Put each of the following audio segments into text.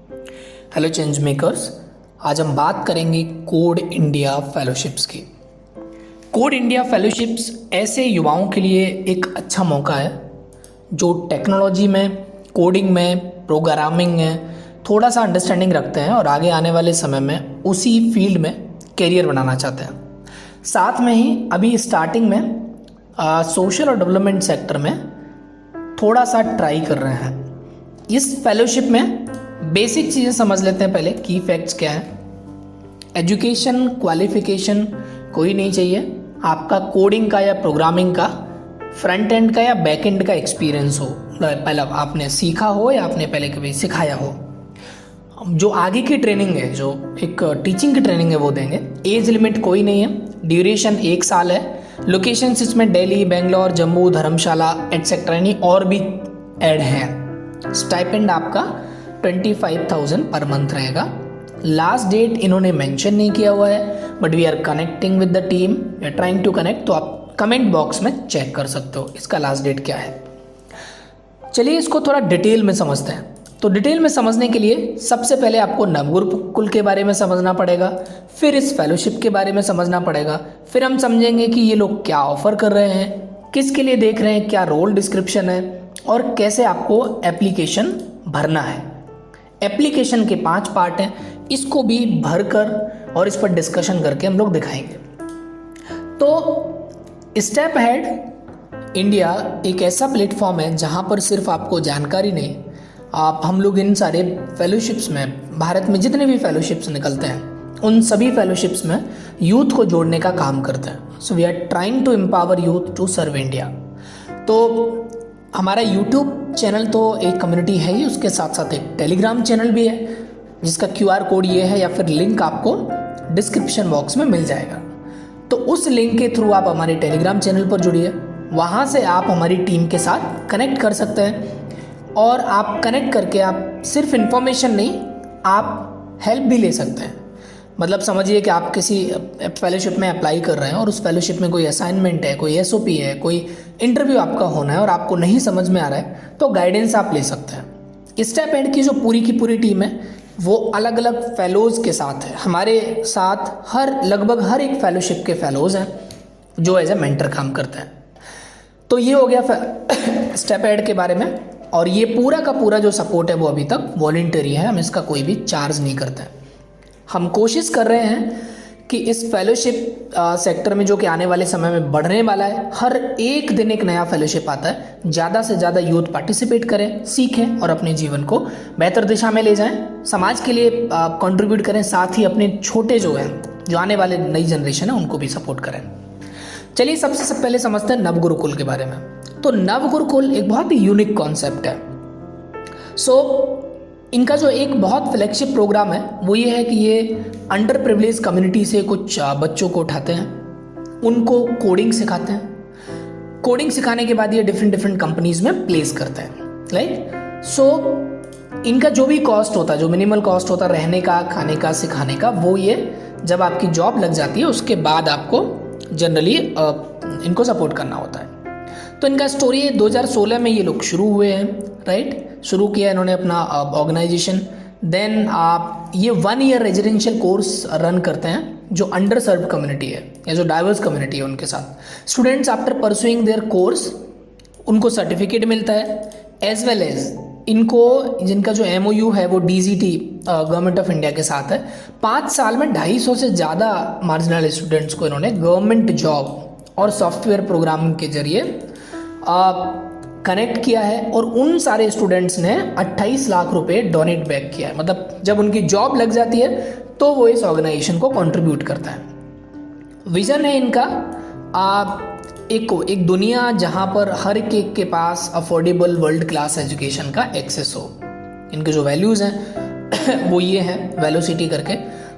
Hello change makers. आज हम बात करेंगे कोड इंडिया फेलोशिप्स की। कोड इंडिया फेलोशिप्स ऐसे युवाओं के लिए एक अच्छा मौका है जो टेक्नोलॉजी में, कोडिंग में, प्रोग्रामिंग में थोड़ा सा अंडरस्टैंडिंग रखते हैं और आगे आने वाले समय में उसी फील्ड में करियर बनाना चाहते हैं। साथ में ही अभी स्टार्टिंग में सोशल और डेवलपमेंट सेक्टर में थोड़ा सा ट्राई कर रहे हैं। इस फेलोशिप में बेसिक चीज़ें समझ लेते हैं। पहले की फैक्ट्स क्या है। एजुकेशन क्वालिफिकेशन कोई नहीं चाहिए। आपका कोडिंग का या प्रोग्रामिंग का फ्रंट एंड का या बैक एंड का एक्सपीरियंस हो, पहले आपने सीखा हो या आपने पहले कभी सिखाया हो। जो आगे की ट्रेनिंग है, जो एक टीचिंग की ट्रेनिंग है, वो देंगे। एज लिमिट कोई नहीं है। ड्यूरेशन 1 साल है। लोकेशंस इसमें दिल्ली, बेंगलोर, जम्मू, धर्मशाला एटसेट्रा यानी और भी ऐड हैं। स्टाइपेंड आपका 25,000 पर मंथ रहेगा। लास्ट डेट इन्होंने मेंशन नहीं किया हुआ है, but we are connecting with the team, we are trying to connect. तो आप कमेंट बॉक्स में चेक कर सकते हो इसका लास्ट डेट क्या है। चलिए इसको थोड़ा डिटेल में समझते हैं। तो डिटेल में समझने के लिए सबसे पहले आपको नवगुरुकुल के बारे में समझना पड़ेगा, फिर इस फेलोशिप के बारे में समझना पड़ेगा, फिर हम समझेंगे कि ये लोग क्या ऑफर कर रहे हैं, किसके लिए देख रहे हैं, क्या रोल डिस्क्रिप्शन है और कैसे आपको एप्लीकेशन भरना है। एप्लीकेशन के 5 पार्ट हैं, इसको भी भरकर और इस पर डिस्कशन करके हम लोग दिखाएंगे। तो स्टेप अहेड इंडिया एक ऐसा प्लेटफॉर्म है जहां पर सिर्फ आपको जानकारी नहीं, हम लोग इन सारे फेलोशिप्स में, भारत में जितने भी फेलोशिप्स निकलते हैं उन सभी फेलोशिप्स में यूथ को जोड़ने का काम करते हैं। So we are trying to empower youth to serve India. तो हमारा यूट्यूब चैनल तो एक कम्युनिटी है ही, उसके साथ साथ एक टेलीग्राम चैनल भी है जिसका QR कोड ये है, या फिर लिंक आपको डिस्क्रिप्शन बॉक्स में मिल जाएगा। तो उस लिंक के थ्रू आप हमारे टेलीग्राम चैनल पर जुड़िए, वहाँ से आप हमारी टीम के साथ कनेक्ट कर सकते हैं। और आप कनेक्ट करके आप सिर्फ इन्फॉर्मेशन नहीं, आप हेल्प भी ले सकते हैं। मतलब समझिए कि आप किसी फेलोशिप में अप्लाई कर रहे हैं और उस फेलोशिप में कोई असाइनमेंट है, कोई SOP है, कोई इंटरव्यू आपका होना है और आपको नहीं समझ में आ रहा है, तो गाइडेंस आप ले सकते हैं। स्टेप एड की जो पूरी की पूरी टीम है वो अलग अलग फेलोज़ के साथ है। हमारे साथ लगभग हर एक फेलोशिप के फेलोज़ हैं जो एज ए मेंटर काम करते हैं। तो ये हो गया स्टेप एड के बारे में। और ये पूरा का पूरा जो सपोर्ट है वो अभी तक वॉलंटरी है, हम इसका कोई भी चार्ज नहीं करते हैं। हम कोशिश कर रहे हैं कि इस फेलोशिप सेक्टर में, जो कि आने वाले समय में बढ़ने वाला है, हर एक दिन एक नया फेलोशिप आता है, ज़्यादा से ज़्यादा यूथ पार्टिसिपेट करें, सीखें और अपने जीवन को बेहतर दिशा में ले जाएं, समाज के लिए कंट्रीब्यूट करें, साथ ही अपने छोटे जो हैं, जो आने वाले नई जनरेशन है, उनको भी सपोर्ट करें। चलिए सबसे पहले समझते हैं नवगुरुकुल के बारे में। तो नवगुरुकुल एक बहुत ही यूनिक कॉन्सेप्ट है। इनका जो एक बहुत फ्लैगशिप प्रोग्राम है वो ये है कि ये अंडर प्रिविलेज कम्युनिटी से कुछ बच्चों को उठाते हैं, उनको कोडिंग सिखाते हैं। कोडिंग सिखाने के बाद ये डिफरेंट कंपनीज में प्लेस करते हैं, राइट। इनका जो भी कॉस्ट होता है, जो मिनिमल कॉस्ट होता है रहने का, खाने का, सिखाने का, वो ये जब आपकी जॉब लग जाती है उसके बाद आपको जनरली इनको सपोर्ट करना होता है। तो इनका स्टोरी है 2016 में ये लोग शुरू हुए हैं, राइट। शुरू किया इन्होंने अपना ऑर्गेनाइजेशन। देन आप ये 1 ईयर रेजिडेंशियल कोर्स रन करते हैं जो अंडर सर्व्ड कम्युनिटी है या जो डाइवर्स कम्युनिटी है उनके साथ। Students after pursuing their course, उनको सर्टिफिकेट मिलता है, एज वेल एज इनको, जिनका जो MOU है वो DGT गवर्नमेंट ऑफ इंडिया के साथ है। 5 साल में 250 से ज़्यादा मार्जिनल स्टूडेंट्स को इन्होंने गवर्नमेंट जॉब और सॉफ्टवेयर प्रोग्रामिंग के जरिए कनेक्ट किया है। और उन सारे स्टूडेंट्स ने 28 लाख रुपए डोनेट बैक किया है। मतलब जब उनकी जॉब लग जाती है तो वो इस ऑर्गेनाइजेशन को कंट्रीब्यूट करता है। विजन है इनका एक दुनिया जहां पर हर एक के पास अफोर्डेबल वर्ल्ड क्लास एजुकेशन का एक्सेस हो। इनके जो वैल्यूज़ हैं वो ये हैं, वेलोसिटी करके।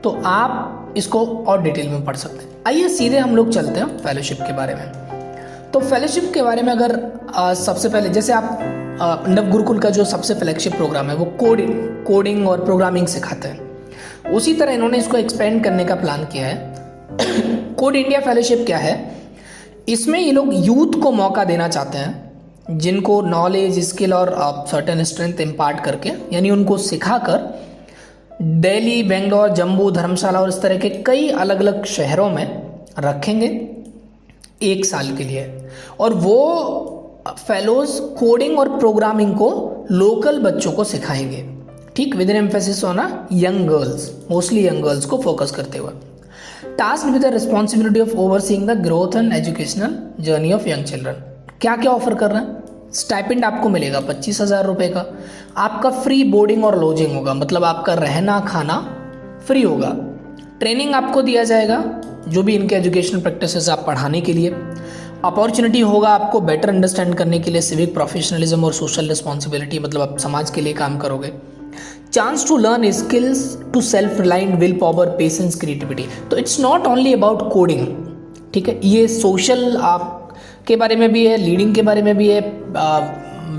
तो आप इसको और डिटेल में पढ़ सकते हैं। आइए सीधे हम लोग चलते हैं फेलोशिप के बारे में। तो फेलोशिप के बारे में अगर सबसे पहले, जैसे आप नवगुरुकुल का जो सबसे फ्लैगशिप प्रोग्राम है वो कोडिंग और प्रोग्रामिंग सिखाते हैं, उसी तरह इन्होंने इसको एक्सपेंड करने का प्लान किया है। कोड इंडिया फेलोशिप क्या है, इसमें ये लोग यूथ को मौका देना चाहते हैं जिनको नॉलेज, स्किल और सर्टेन स्ट्रेंथ इम्पार्ट करके, यानी उनको सिखाकर दिल्ली, बेंगलोर, जम्मू, धर्मशाला और इस तरह के कई अलग अलग शहरों में रखेंगे 1 साल के लिए। और वो फेलोज कोडिंग और प्रोग्रामिंग को लोकल बच्चों को सिखाएंगे, ठीक, with N emphasis on young girls, mostly young girls को फोकस करते हुए। Task with the responsibility of overseeing the growth and educational journey of young children. क्या क्या ऑफर कर रहे हैं? स्टाइपेंड आपको मिलेगा 25,000 रुपये का, आपका फ्री बोर्डिंग और लॉजिंग होगा, मतलब आपका रहना खाना फ्री होगा। ट्रेनिंग आपको दिया जाएगा जो भी इनके एजुकेशनल प्रैक्टिसेस आप पढ़ाने के लिए। अपॉर्चुनिटी होगा आपको बेटर अंडरस्टैंड करने के लिए सिविक प्रोफेशनलिज्म और सोशल रिस्पॉन्सिबिलिटी, मतलब आप समाज के लिए काम करोगे। Chance to learn skills to self reliant, will power, patience, creativity. तो it's not only about coding, ठीक है, ये सोशल आप के बारे में भी है, लीडिंग के बारे में भी है,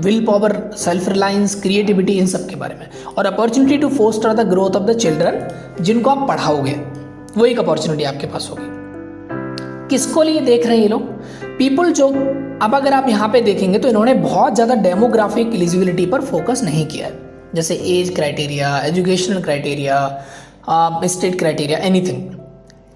will power, self reliance, creativity, इन सब के बारे में। और opportunity to foster the growth of the children, जिनको आप पढ़ाओगे, वो एक अपॉर्चुनिटी आपके पास होगी। किसको लिए देख रहे हैं ये लोग? पीपल जो, अब अगर आप यहाँ पे देखेंगे तो इन्होंने बहुत ज़्यादा डेमोग्राफिक एलिजिबिलिटी पर फोकस नहीं किया है, जैसे age criteria, educational criteria, state criteria, anything.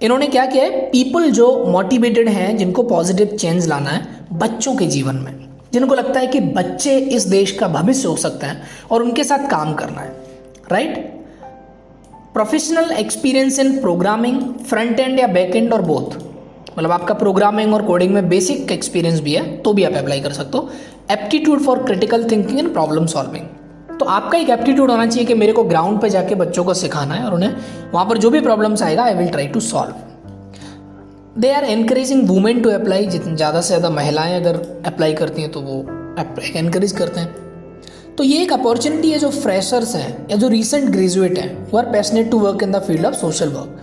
इन्होंने क्या किया है, पीपल जो मोटिवेटेड हैं, जिनको पॉजिटिव चेंज लाना है बच्चों के जीवन में, जिनको लगता है कि बच्चे इस देश का भविष्य हो सकते हैं और उनके साथ काम करना है, right. Professional experience in programming, front end या बैक एंड और बोथ, मतलब आपका प्रोग्रामिंग और कोडिंग में बेसिक एक्सपीरियंस भी है तो भी आप अप्लाई कर सकते हो। Aptitude for critical thinking and problem solving, तो आपका एक एप्टीट्यूड होना चाहिए कि मेरे को ग्राउंड पे जाके बच्चों को सिखाना है और उन्हें वहाँ पर जो भी प्रॉब्लम्स आएगा I will try to solve. They are encouraging women to apply, जितनी ज़्यादा से ज़्यादा महिलाएं अगर अप्लाई करती हैं तो वो एनकरेज करते हैं। तो ये एक अपॉर्चुनिटी है जो फ्रेशर्स हैं या जो रिसेंट ग्रेजुएट हैं, वो are passionate to work in the field of social work.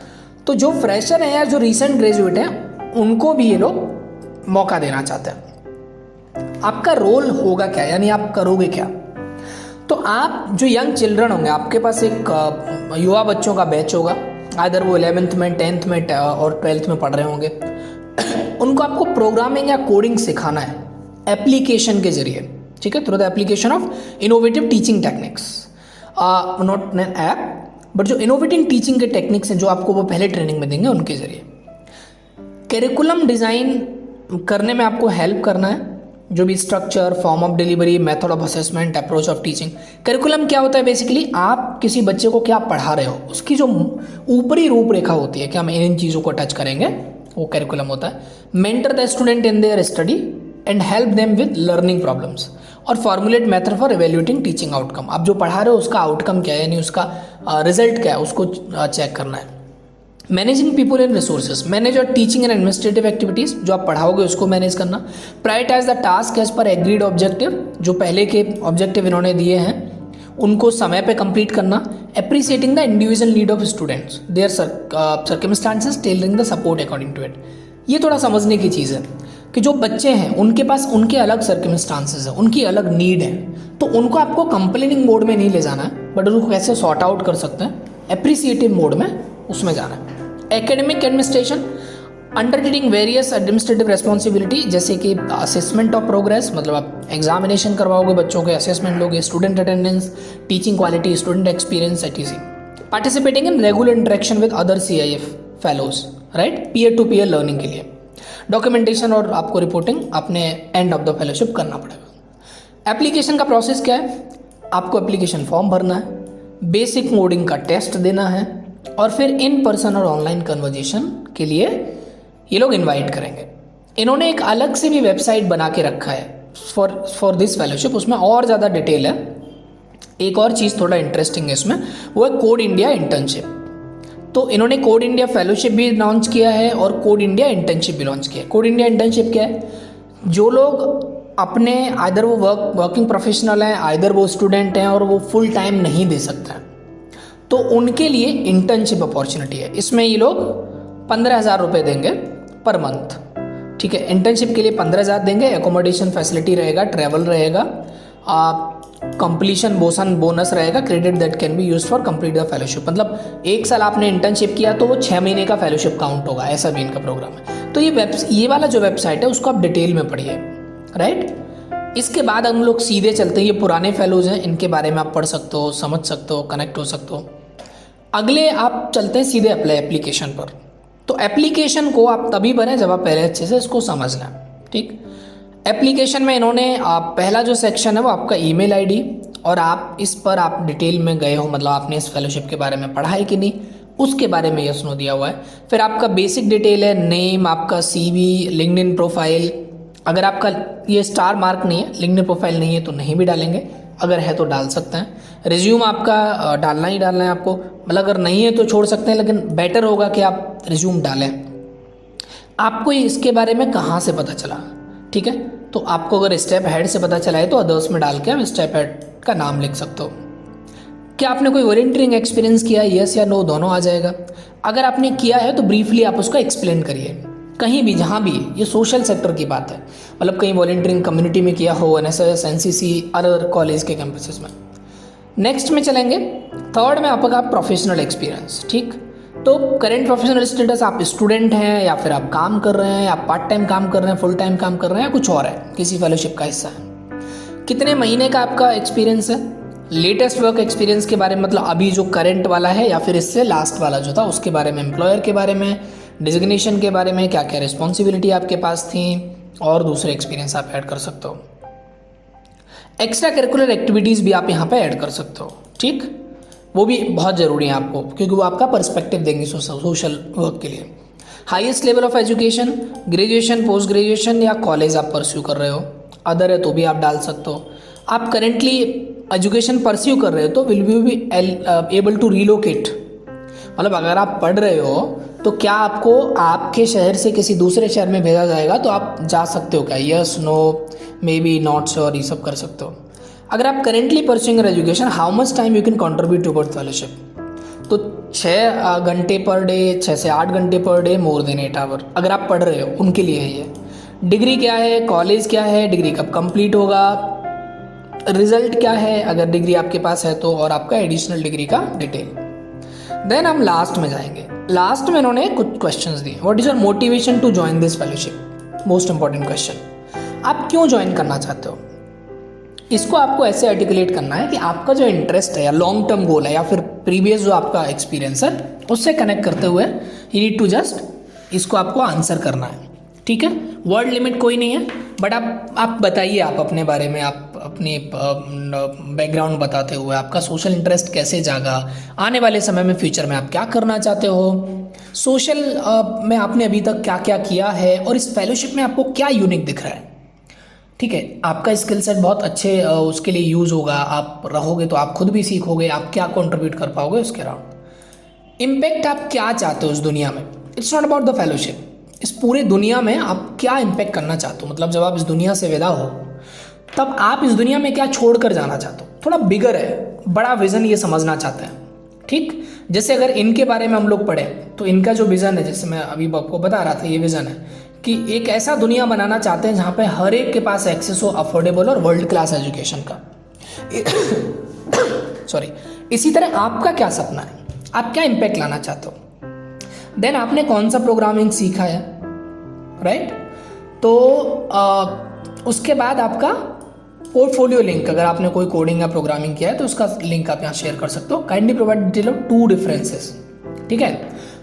तो जो फ्रेशर हैं या जो रिसेंट ग्रेजुएट हैं उनको भी ये लोग मौका देना चाहते हैं। आपका रोल होगा क्या, यानी आप करोगे क्या? तो आप जो यंग चिल्ड्रन होंगे, आपके पास एक युवा बच्चों का बैच होगा, आइदर वो 11th में, 10th में और 12th में पढ़ रहे होंगे। उनको आपको प्रोग्रामिंग या कोडिंग सिखाना है एप्लीकेशन के जरिए, ठीक है, through the application of innovative teaching techniques, not an app but जो इनोवेटिव टीचिंग के टेक्निक्स हैं जो आपको वो पहले ट्रेनिंग में देंगे उनके जरिए। करिकुलम डिज़ाइन करने में आपको हेल्प करना है, जो भी structure, form of delivery, method of assessment, approach of teaching. Curriculum क्या होता है? बेसिकली आप किसी बच्चे को क्या पढ़ा रहे हो उसकी जो ऊपरी रूपरेखा होती है कि हम इन चीज़ों को टच करेंगे, वो करिकुलम होता है। Mentor the student in their study and help them with learning problems, और formulate method for evaluating teaching outcome. आप जो पढ़ा रहे हो उसका आउटकम क्या है, यानी उसका रिजल्ट क्या है, उसको चेक करना है। Managing people and resources, manage और टीचिंग एंड एडमिनिस्ट्रेटिव एक्टिविटीज़, जो आप पढ़ाओगे उसको मैनेज करना। Prioritize the task as per agreed objective, जो पहले के ऑब्जेक्टिव इन्होंने दिए हैं उनको समय पे कंप्लीट करना। Appreciating the individual need of students, their circumstances, tailoring the support according to it. ये थोड़ा समझने की चीज़ है कि जो बच्चे हैं उनके पास उनके अलग सर्कमस्टांसेस है, उनकी अलग नीड है, तो उनको आपको कंप्लेनिंग मोड में नहीं ले जाना है, बट उनको कैसे सॉर्ट आउट कर सकते हैं, एप्रिसिएटिव मोड में उसमें जाना है। Academic administration, undertaking various administrative responsibility, जैसे कि असेसमेंट ऑफ प्रोग्रेस, मतलब आप एग्जामिनेशन करवाओगे बच्चों के, असेसमेंट लोगे, student attendance, teaching quality, student experience, etc. Participating in regular interaction with other CIF fellows, right, peer to peer learning के लिए। डॉक्यूमेंटेशन और आपको रिपोर्टिंग अपने एंड ऑफ द फेलोशिप करना पड़ेगा। एप्लीकेशन का प्रोसेस क्या है? आपको एप्लीकेशन फॉर्म भरना है, बेसिक कोडिंग का टेस्ट देना है, और फिर इन पर्सन और ऑनलाइन कन्वर्जेशन के लिए ये लोग इनवाइट करेंगे। इन्होंने एक अलग से भी वेबसाइट बना के रखा है फॉर दिस फेलोशिप, उसमें और ज़्यादा डिटेल है। एक और चीज़ थोड़ा इंटरेस्टिंग है इसमें, वो है कोड इंडिया इंटर्नशिप। तो इन्होंने कोड इंडिया फेलोशिप भी लॉन्च किया है और कोड इंडिया इंटर्नशिप भी लॉन्च किया है। कोड इंडिया इंटर्नशिप क्या है? जो लोग अपने आइदर वो वर्किंग प्रोफेशनल हैं, आइदर वो स्टूडेंट हैं और वो फुल टाइम नहीं दे सकते हैं, तो उनके लिए इंटर्नशिप अपॉर्चुनिटी है। इसमें ये लोग 15,000 रुपये देंगे पर मंथ, ठीक है। इंटर्नशिप के लिए 15,000 देंगे, एकोमोडेशन फैसिलिटी रहेगा, ट्रैवल रहेगा, कंप्लीशन बोनस रहेगा, credit that can be use for complete the fellowship. मतलब 1 साल आपने इंटर्नशिप किया तो वो 6 महीने का फेलोशिप काउंट होगा, ऐसा भी इनका प्रोग्राम है। तो ये वाला जो वेबसाइट है उसको आप डिटेल में पढ़िए, राइट। इसके बाद हम लोग सीधे चलते हैं, ये पुराने फेलोज हैं, इनके बारे में आप पढ़ सकते हो, समझ सकते हो, कनेक्ट हो सकते हो। अगले आप चलते हैं सीधे अप्लाई एप्लीकेशन पर। तो एप्लीकेशन को आप तभी भरें जब आप पहले अच्छे से इसको समझ लें। ठीक, एप्लीकेशन में इन्होंने पहला जो सेक्शन है वो आपका ईमेल आईडी, और आप इस पर आप डिटेल में गए हो, मतलब आपने इस फेलोशिप के बारे में पढ़ा है कि नहीं, उसके बारे में यस नो दिया हुआ है। फिर आपका बेसिक डिटेल है, नेम, आपका सीवी, लिंक्डइन प्रोफाइल। अगर आपका ये स्टार मार्क नहीं है, लिंक्डइन प्रोफाइल नहीं है तो नहीं भी डालेंगे, अगर है तो डाल सकते हैं। रिज्यूम आपका डालना ही डालना है आपको, मतलब अगर नहीं है तो छोड़ सकते हैं, लेकिन बेटर होगा कि आप रिज्यूम डालें। आपको इसके बारे में कहाँ से पता चला, ठीक है, तो आपको अगर स्टेप हेड से पता चला है तो अदर्स में डाल के आप स्टेप हेड का नाम लिख सकते हो। क्या आपने कोई वॉलंटियरिंग एक्सपीरियंस किया है, यस या नो दोनों आ जाएगा। अगर आपने किया है तो ब्रीफली आप उसको एक्सप्लेन करिए, कहीं भी जहाँ भी, ये सोशल सेक्टर की बात है, मतलब कहीं वॉलंटियरिंग कम्युनिटी में किया हो, एनएसएस, एनसीसी, अदर कॉलेज के कैंपसेस में। नेक्स्ट में चलेंगे, थर्ड में आपका प्रोफेशनल एक्सपीरियंस। ठीक, तो करेंट प्रोफेशनल स्टेटस, आप स्टूडेंट हैं या फिर आप काम कर रहे हैं, आप पार्ट टाइम काम कर रहे हैं, फुल टाइम काम कर रहे हैं, या कुछ और है, किसी फेलोशिप का हिस्सा है। कितने महीने का आपका एक्सपीरियंस है, लेटेस्ट वर्क एक्सपीरियंस के बारे में, मतलब अभी जो करंट वाला है या फिर इससे लास्ट वाला जो था उसके बारे में, एम्प्लॉयर के बारे में, डिजिग्नेशन के बारे में, क्या क्या रिस्पॉन्सिबिलिटी आपके पास थी, और दूसरे एक्सपीरियंस आप ऐड कर सकते हो। एक्स्ट्रा करिकुलर एक्टिविटीज़ भी आप यहाँ पे ऐड कर सकते हो। ठीक, वो भी बहुत ज़रूरी है आपको, क्योंकि वो आपका पर्सपेक्टिव देंगे सोशल वर्क के लिए। Highest level of education, graduation, post graduation या कॉलेज आप परस्यू कर रहे हो, अदर है तो भी आप डाल सकते हो। आप करेंटली एजुकेशन परस्यू कर रहे हो तो will you be able to relocate, मतलब अगर आप पढ़ रहे हो तो क्या आपको आपके शहर से किसी दूसरे शहर में भेजा जाएगा तो आप जा सकते हो क्या, yes, no, maybe, not sure, ये सब कर सकते हो। अगर आप currently pursuing education, how much time you can contribute towards fellowship, तो 6 घंटे पर डे, 6 से 8 घंटे per day, more than 8 our अगर आप पढ़ रहे हो उनके लिए है ये। डिग्री क्या है, कॉलेज क्या है, डिग्री कब कंप्लीट होगा, रिजल्ट क्या है अगर डिग्री आपके पास है तो, और आपका एडिशनल डिग्री का डिटेल। देन हम लास्ट में जाएंगे। लास्ट में इन्होंने कुछ क्वेश्चंस दिए। What is your motivation to join this fellowship, most important question, आप क्यों ज्वाइन करना चाहते हो। इसको आपको ऐसे आर्टिकुलेट करना है कि आपका जो इंटरेस्ट है या लॉन्ग टर्म गोल है या फिर प्रीवियस जो आपका एक्सपीरियंस है उससे कनेक्ट करते हुए यू नीड टू जस्ट इसको आपको आंसर करना है। ठीक है, वर्ड लिमिट कोई नहीं है, बट आप बताइए, आप अपने बारे में, आप अपनी बैकग्राउंड बताते हुए आपका सोशल इंटरेस्ट कैसे जागा, आने वाले समय में फ्यूचर में आप क्या करना चाहते हो, सोशल में आपने अभी तक क्या क्या किया है, और इस फेलोशिप में आपको क्या यूनिक दिख रहा है। ठीक है, आपका स्किल सेट बहुत अच्छे उसके लिए यूज़ होगा, आप रहोगे तो आप खुद भी सीखोगे, आप क्या कंट्रीब्यूट कर पाओगे उसके अराउंड। इम्पैक्ट आप क्या चाहते हो इस दुनिया में, it's not about the fellowship, इस पूरे दुनिया में आप क्या इम्पैक्ट करना चाहते हो, मतलब जब आप इस दुनिया से विदा हो तब आप इस दुनिया में क्या छोड़ कर जाना चाहते हो। थोड़ा बिगर है, बड़ा विज़न ये समझना चाहते हैं। ठीक, जैसे अगर इनके बारे में हम लोग पढ़ें तो इनका जो विज़न है, जैसे मैं अभी आपको बता रहा था, ये विज़न है कि एक ऐसा दुनिया बनाना चाहते हैं जहाँ पे हर एक के पास एक्सेस हो अफोर्डेबल और वर्ल्ड क्लास एजुकेशन का। सॉरी, इसी तरह आपका क्या सपना है, आप क्या इम्पैक्ट लाना चाहते हो, देन आपने कौन सा प्रोग्रामिंग सीखा है, राइट। तो उसके बाद आपका पोर्टफोलियो लिंक, अगर आपने कोई कोडिंग या प्रोग्रामिंग किया है तो उसका लिंक आप यहाँ शेयर कर सकते हो। Kindly provide detail of 2 references. ठीक है,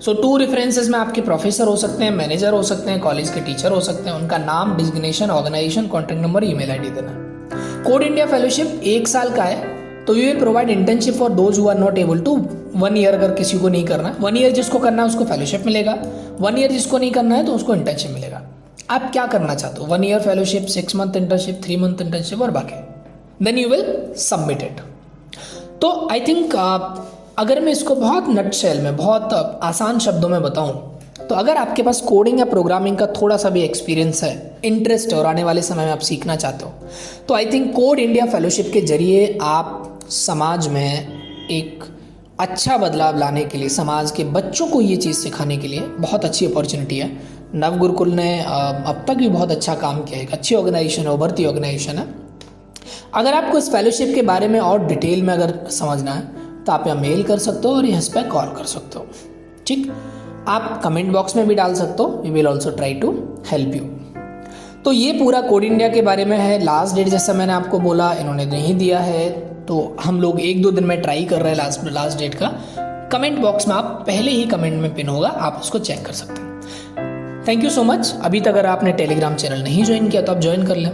सो 2 रेफरेंसेस में आपके प्रोफेसर हो सकते हैं, मैनेजर हो सकते हैं, कॉलेज के टीचर हो सकते हैं, उनका नाम, designation, organization, contact number, email ID देना। कोड इंडिया फेलोशिप 1 साल का है, तो you will provide internship for those who are not able to 1 year. अगर किसी को नहीं करना, 1 ईयर जिसको करना है उसको फेलोशिप मिलेगा, 1 ईयर जिसको नहीं करना है तो उसको इंटर्नशिप मिलेगा। आप क्या करना चाहते हो, 1 year fellowship, 6 month internship, 3 month internship और बाकी, then you will submit it. तो आई थिंक अगर मैं इसको बहुत नटशेल में, बहुत आसान शब्दों में बताऊं, तो अगर आपके पास कोडिंग या प्रोग्रामिंग का थोड़ा सा भी एक्सपीरियंस है, इंटरेस्ट है और आने वाले समय में आप सीखना चाहते हो, तो I think code India fellowship के जरिए आप समाज में एक अच्छा बदलाव लाने के लिए, समाज के बच्चों को ये चीज़ सिखाने के लिए बहुत अच्छी अपॉर्चुनिटी है। नव गुरुकुल ने अब तक भी बहुत अच्छा काम किया है, एक अच्छी ऑर्गेनाइजेशन है, उभरती ऑर्गेनाइजेशन है। अगर आपको इस फेलोशिप के बारे में और डिटेल में अगर समझना है तो आप यहाँ मेल कर सकते हो और यहाँ पर कॉल कर सकते हो। ठीक, आप कमेंट बॉक्स में भी डाल सकते हो, we will also try to help you. तो ये पूरा कोड इंडिया के बारे में है। लास्ट डेट जैसा मैंने आपको बोला इन्होंने नहीं दिया है, तो हम लोग 1-2 दिन में ट्राई कर रहे हैं लास्ट डेट का। कमेंट बॉक्स में आप पहले ही कमेंट में पिन होगा, आप उसको चेक कर सकते हैं। Thank you so much. अभी तक अगर आपने टेलीग्राम चैनल नहीं ज्वाइन किया तो आप ज्वाइन कर लें।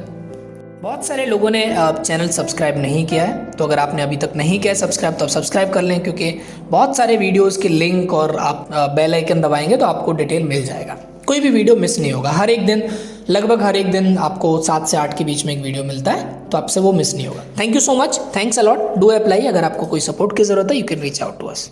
बहुत सारे लोगों ने चैनल सब्सक्राइब नहीं किया है, तो अगर आपने अभी तक नहीं किया है सब्सक्राइब तो आप सब्सक्राइब कर लें, क्योंकि बहुत सारे वीडियोस के लिंक और आप बेल आइकन दबाएंगे तो आपको डिटेल मिल जाएगा, कोई भी वीडियो मिस नहीं होगा। हर एक दिन, लगभग हर एक दिन आपको 7 से 8 के बीच में एक वीडियो मिलता है, तो आपसे वो मिस नहीं होगा। Thank you so much, thanks a lot, do apply. अगर आपको कोई सपोर्ट की जरूरत है you can reach out to us.